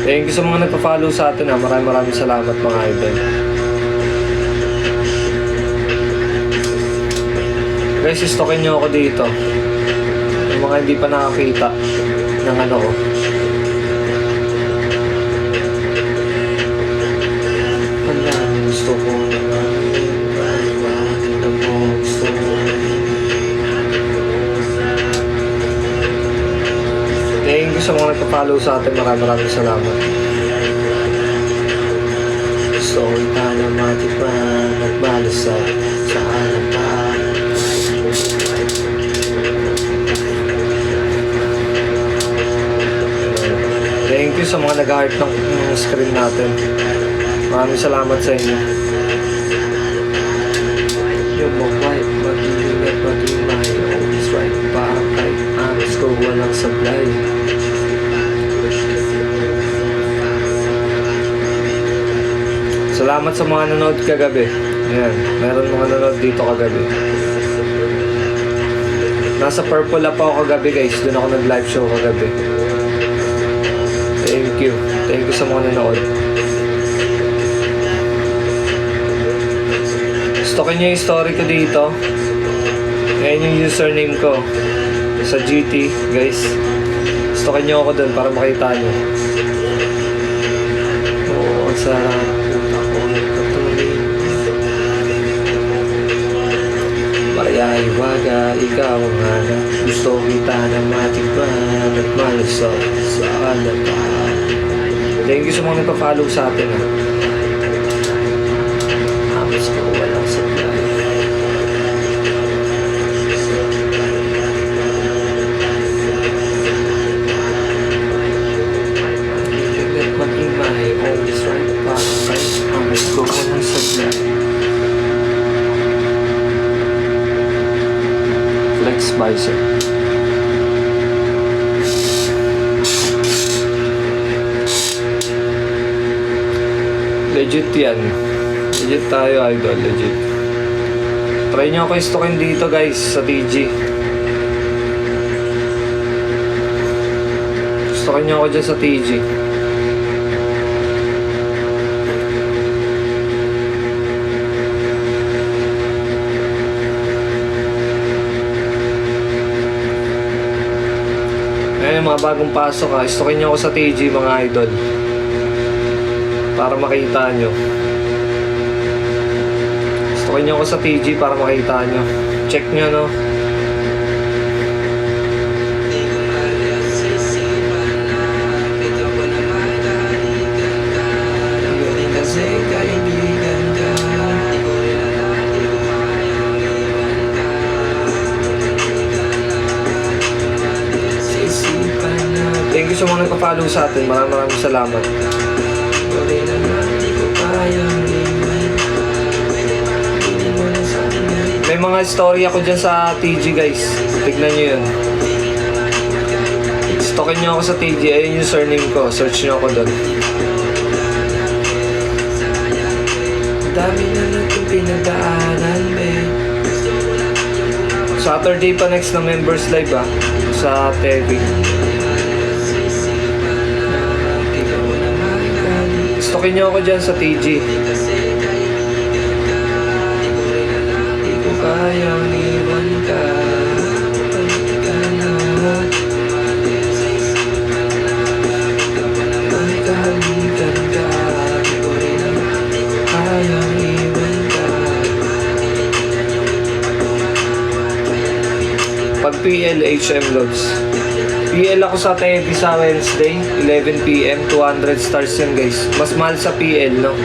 Thank you sa mga nagpa-follow sa atin ha. Maraming salamat mga idol. Guys, istokin nyo ako dito. Yung mga hindi pa nakakita ng ano ko. Wala, gusto ko naman. Thank you sa mga nagpa-follow sa atin. Maraming salamat. Gusto ko na matipa. Nagbalasag sa halapan. Thank you sa mga nag-heart ng screen natin. Maraming salamat sa inyo. Yung mabait, magiging at maging may always right. Para kahit anas ko walang sablay. Salamat sa mga nanood kagabi. Ayan, meron mga nanood dito kagabi. Nasa Purple Up ako kagabi guys. Doon ako nag-live show kagabi. Thank you. Thank you sa mga nanood. Stokin nyo yung story ko dito. Ayan yung username ko sa GT guys. Stokin nyo ako doon para makita nyo. Oo, ang sarap. Iwaga, ikaw ang hanap. Gusto kita na matikman at malusog sa halapan. Thank you sa mga nagpa-follow sa atin ha. Hamas ko walang sablay. Ilingat mag-imay, always right pa. Hamas ko walang sablay. Flex Bicep. Legit yan. Legit tayo idol, legit. Try nyo ako istokin dito guys sa TG. Istokin nyo ako dyan sa TG. Ayan, mga bagong pasok ha. Istokin nyo ako sa TG mga idol. Para makita nyo. Istokin nyo ako sa TG para makita nyo. Check nyo no. Thank you sa mga nagpa-follow sa atin. Maraming salamat. May mga story ako dyan sa TG guys. Tignan nyo yun. Stokin nyo ako sa TG. Ayun yung surname ko. Search nyo ako doon. Dami na natin pinagdaanan Saturday pa next na members live sa TV. Stokin nyo ako dyan sa TG. Di ko kayang iwan ka. Magkahalikan ka. Di ko kayang iwan ka. Pag PL, HM Loads. PL ako sa TV sa Wednesday, 11pm, 200 stars yun guys. Mas mahal sa PL, no?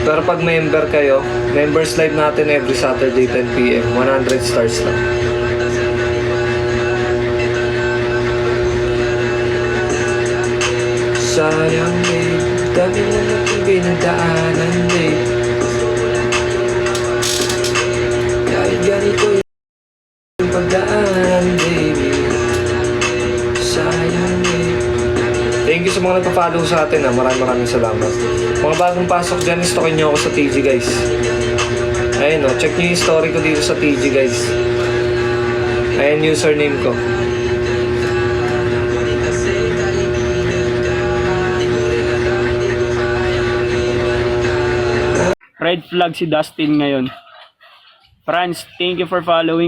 Pero pag member kayo, members live natin every Saturday, 10pm, 100 stars lang. Sayang babe, dami na natin pinagdaanan babe. Kahit ganito yung pagdaan baby. you sa mga nagpa-follow sa atin ha. Maraming salamat. Mga bagong pasok dyan, stalkin nyo ako sa TG guys. Ayun o, check nyo yung story ko dito sa TG guys. Ayan username ko. Red flag si Dustin ngayon. Franz, thank you for following.